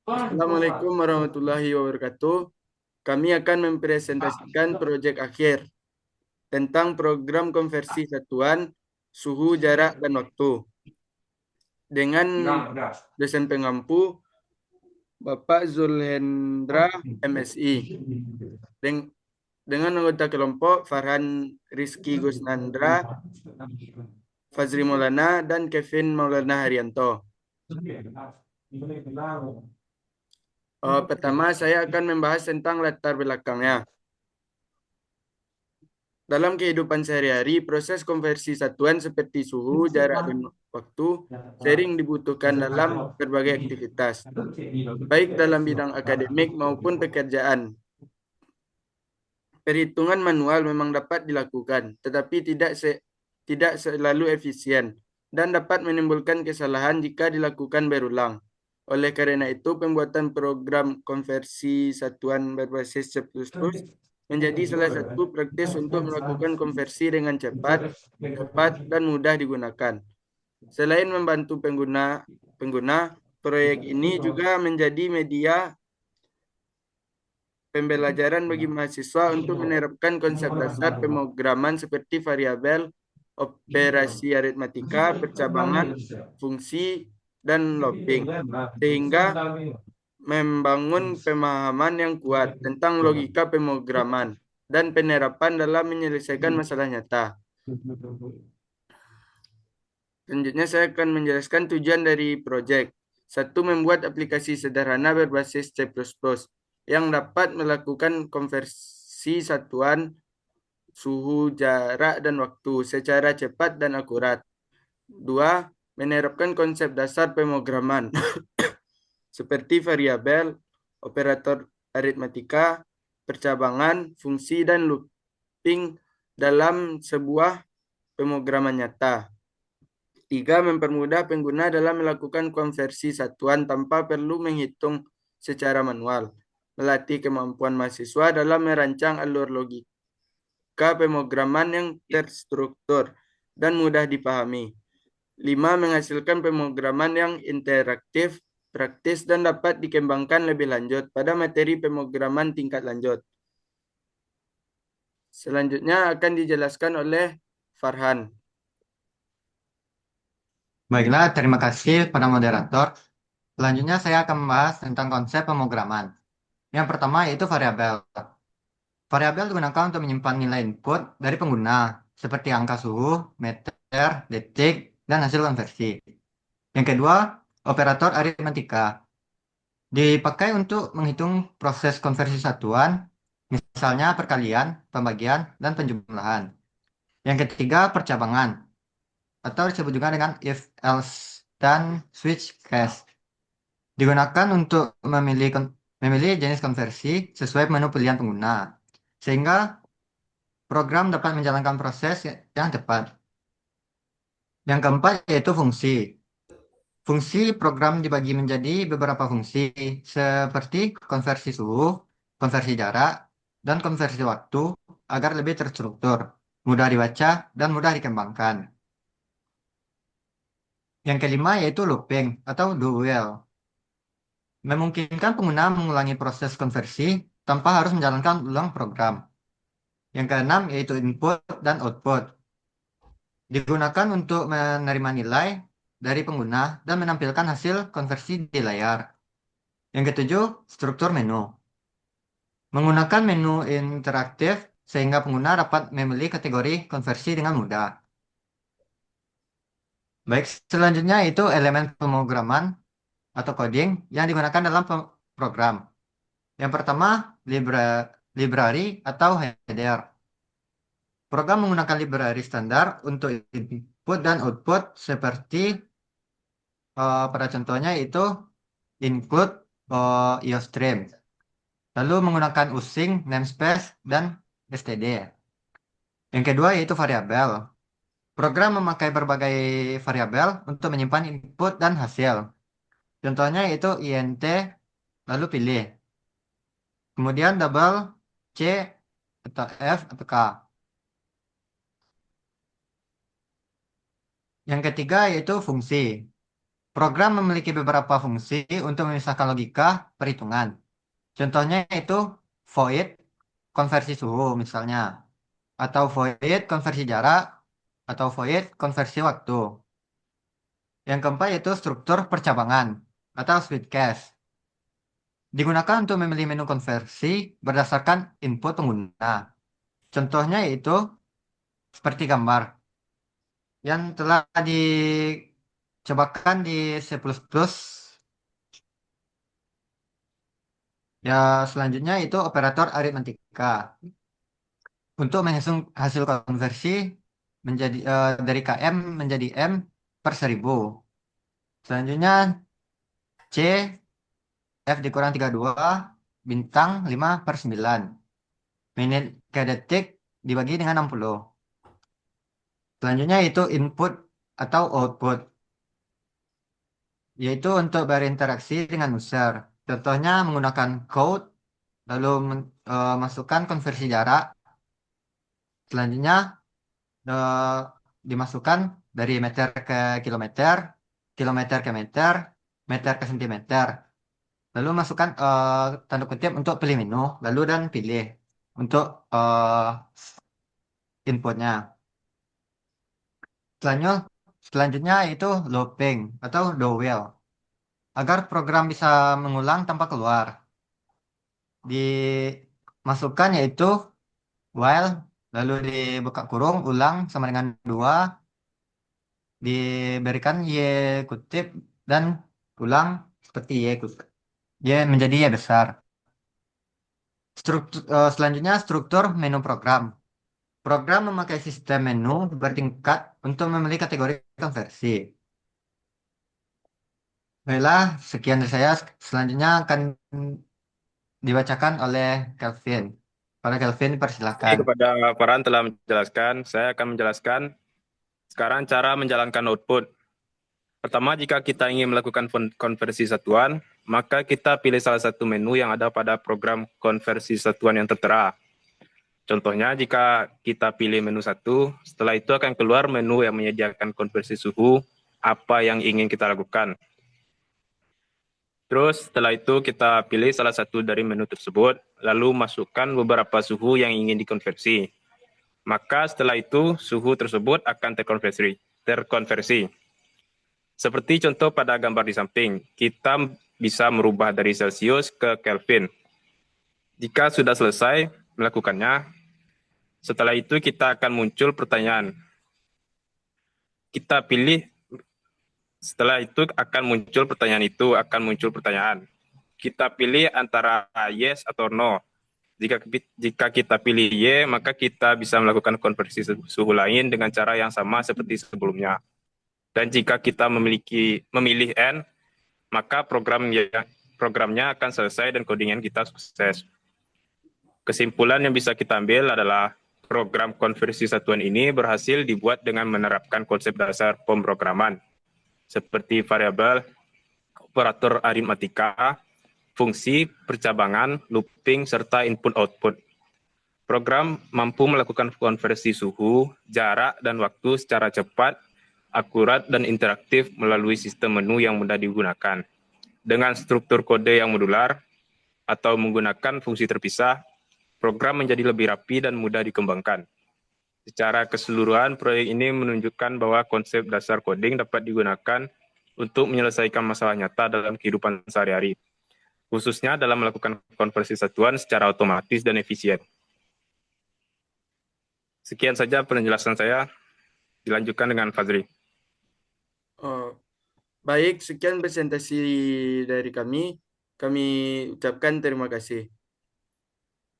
Assalamualaikum warahmatullahi wabarakatuh. Kami akan mempresentasikan proyek akhir tentang program konversi satuan, suhu, jarak, dan waktu. Dengan dosen pengampu Bapak Zulhendra, MSI. Dengan anggota kelompok Farhan Rizky Gusnandra, Fazri Maulana, dan Kevin Maulana Haryanto. Pertama, saya akan membahas tentang latar belakangnya. Dalam kehidupan sehari-hari, proses konversi satuan seperti suhu, jarak, dan waktu sering dibutuhkan dalam berbagai aktivitas, baik dalam bidang akademik maupun pekerjaan. Perhitungan manual memang dapat dilakukan, tetapi tidak selalu efisien dan dapat menimbulkan kesalahan jika dilakukan berulang. Oleh karena itu, pembuatan program konversi satuan berbasis C++ menjadi salah satu praktis untuk melakukan konversi dengan cepat, dan mudah digunakan. Selain membantu pengguna, proyek ini juga menjadi media pembelajaran bagi mahasiswa untuk menerapkan konsep dasar pemrograman seperti variabel, operasi aritmatika, percabangan, fungsi, dan looping, sehingga membangun pemahaman yang kuat tentang logika pemrograman dan penerapan dalam menyelesaikan masalah nyata. Selanjutnya saya akan menjelaskan tujuan dari proyek. Satu, membuat aplikasi sederhana berbasis C++ yang dapat melakukan konversi satuan suhu, jarak, dan waktu secara cepat dan akurat. Dua, menerapkan konsep dasar pemrograman seperti variabel, operator aritmatika, percabangan, fungsi, dan looping dalam sebuah pemrograman nyata. Tiga, mempermudah pengguna dalam melakukan konversi satuan tanpa perlu menghitung secara manual. Melatih kemampuan mahasiswa dalam merancang alur logika pemrograman yang terstruktur dan mudah dipahami. Lima, menghasilkan pemrograman yang interaktif, praktis, dan dapat dikembangkan lebih lanjut pada materi pemrograman tingkat lanjut. Selanjutnya akan dijelaskan oleh Farhan. Baiklah, terima kasih pada moderator. Selanjutnya saya akan membahas tentang konsep pemrograman. Yang pertama yaitu variabel. Variabel digunakan untuk menyimpan nilai input dari pengguna, seperti angka suhu, meter, detik, dan hasil konversi. Yang kedua, operator aritmatika. Dipakai untuk menghitung proses konversi satuan, misalnya perkalian, pembagian, dan penjumlahan. Yang ketiga, percabangan, atau disebut juga dengan if, else, dan switch case. Digunakan untuk memilih jenis konversi sesuai menu pilihan pengguna, sehingga program dapat menjalankan proses yang tepat. Yang keempat yaitu fungsi. Fungsi program dibagi menjadi beberapa fungsi, seperti konversi suhu, konversi jarak, dan konversi waktu, agar lebih terstruktur, mudah dibaca, dan mudah dikembangkan. Yang kelima yaitu looping atau do while. Memungkinkan pengguna mengulangi proses konversi tanpa harus menjalankan ulang program. Yang keenam yaitu input dan output. Digunakan untuk menerima nilai dari pengguna dan menampilkan hasil konversi di layar. Yang ketujuh, struktur menu. Menggunakan menu interaktif sehingga pengguna dapat memilih kategori konversi dengan mudah. Baik, selanjutnya itu elemen pemrograman atau coding yang digunakan dalam program. Yang pertama, library atau header. Program menggunakan library standar untuk input dan output seperti pada contohnya itu include IOStream. Lalu menggunakan using, namespace, dan std. Yang kedua yaitu variabel. Program memakai berbagai variabel untuk menyimpan input dan hasil. Contohnya yaitu int, lalu pilih. Kemudian double C atau F atau K. Yang ketiga yaitu fungsi. Program memiliki beberapa fungsi untuk memisahkan logika perhitungan. Contohnya itu void konversi suhu misalnya, atau void konversi jarak, atau void konversi waktu. Yang keempat yaitu struktur percabangan atau split cache. Digunakan untuk memilih menu konversi berdasarkan input pengguna. Contohnya yaitu seperti gambar yang telah dicobakan di C++. Ya, selanjutnya itu operator aritmatika. Untuk menghitung hasil konversi dari KM menjadi M per 1000. Selanjutnya C, F dikurang 32, bintang 5 per 9. Menit ke detik dibagi dengan 60. Selanjutnya itu input atau output, yaitu untuk berinteraksi dengan user. Contohnya menggunakan code, lalu masukkan konversi jarak. Selanjutnya eh, dimasukkan dari meter ke kilometer, kilometer ke meter, meter ke sentimeter. Lalu masukkan tanda kutip untuk pilih menu, lalu dan pilih untuk inputnya. Selanjutnya, selanjutnya itu looping atau dowel. Agar program bisa mengulang tanpa keluar. Dimasukkan yaitu while, lalu dibuka kurung, ulang sama dengan 2, diberikan Y kutip, dan ulang seperti Y kutip. Y menjadi Y besar. Selanjutnya struktur menu program. Program memakai sistem menu bertingkat untuk memilih kategori konversi. Baiklah, sekian dari saya. Selanjutnya akan dibacakan oleh Kelvin. Pada Kelvin, Terima persilakan. kasih kepada Farhan telah menjelaskan. Saya akan menjelaskan sekarang cara menjalankan output. Pertama, jika kita ingin melakukan konversi satuan, maka kita pilih salah satu menu yang ada pada program konversi satuan yang tertera. Contohnya, jika kita pilih menu 1, setelah itu akan keluar menu yang menyediakan konversi suhu, apa yang ingin kita lakukan. Terus setelah itu kita pilih salah satu dari menu tersebut, lalu masukkan beberapa suhu yang ingin dikonversi. Maka setelah itu suhu tersebut akan terkonversi. Seperti contoh pada gambar di samping, kita bisa merubah dari Celsius ke Kelvin. Jika sudah selesai melakukannya, setelah itu kita akan muncul pertanyaan. Kita pilih, setelah itu akan muncul pertanyaan. Kita pilih antara yes atau no. Jika kita pilih Y, maka kita bisa melakukan konversi suhu lain dengan cara yang sama seperti sebelumnya. Dan jika kita memilih N, maka programnya akan selesai dan codingan kita sukses. Kesimpulan yang bisa kita ambil adalah program konversi satuan ini berhasil dibuat dengan menerapkan konsep dasar pemrograman, seperti variabel, operator aritmatika, fungsi, percabangan, looping, serta input-output. Program mampu melakukan konversi suhu, jarak, dan waktu secara cepat, akurat, dan interaktif melalui sistem menu yang mudah digunakan. Dengan struktur kode yang modular atau menggunakan fungsi terpisah, program menjadi lebih rapi dan mudah dikembangkan. Secara keseluruhan, proyek ini menunjukkan bahwa konsep dasar coding dapat digunakan untuk menyelesaikan masalah nyata dalam kehidupan sehari-hari, khususnya dalam melakukan konversi satuan secara otomatis dan efisien. Sekian saja penjelasan saya. Dilanjutkan dengan Fazri. Oh, baik, sekian presentasi dari kami. Kami ucapkan terima kasih.